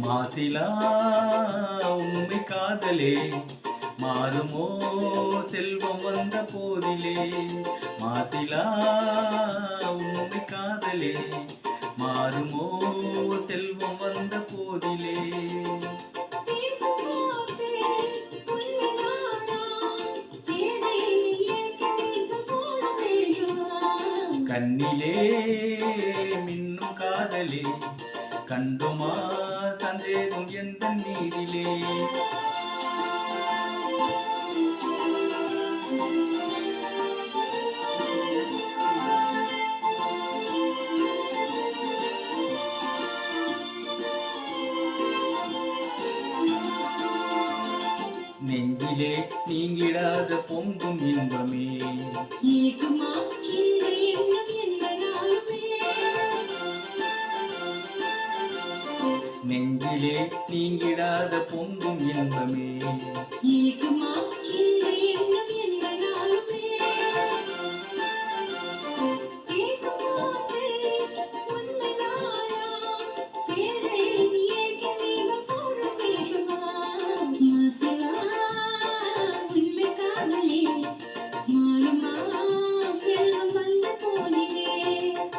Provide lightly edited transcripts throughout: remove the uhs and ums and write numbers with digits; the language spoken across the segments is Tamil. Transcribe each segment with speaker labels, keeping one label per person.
Speaker 1: மாசிலா உண்மை காதலே மாறுமோ செல்வம் வந்த போதிலே. மாசிலா உண்மை காதலே மாறுமோ செல்வம் வந்த போதிலே. கண்ணிலே மின்னும் காதலே கண்டுமா சந்தேகம் எந்த நீரிலே. நெஞ்சிலே நீங்கிடாத பொங்கும் இன்பமே நெஞ்சிலே நீங்கிடாத பொங்கும் இன்பமே.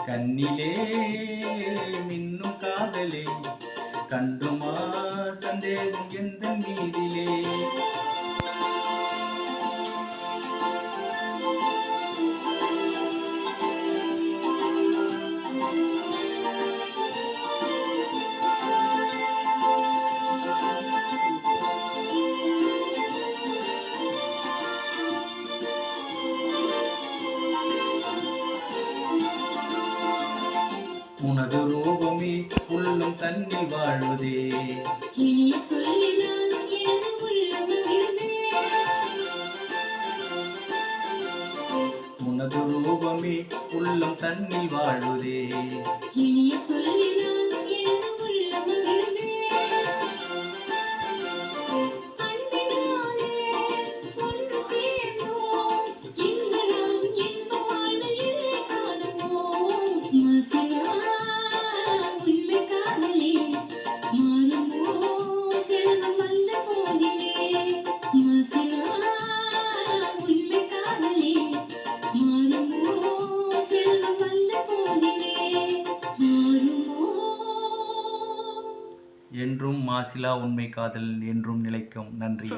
Speaker 1: கண்ணிலே மின்னும் காதலே கண்டுமா சந்தேகம் எந்த மீதிலே. உனது ரூபமே உள்ளம் தன்னில் வாழுதே. உனது ரூபமே உள்ளம் தன்னில் வாழுதே. என்றும் மாசிலா உண்மை காதல் என்றும் நிலைக்கும். நன்றி.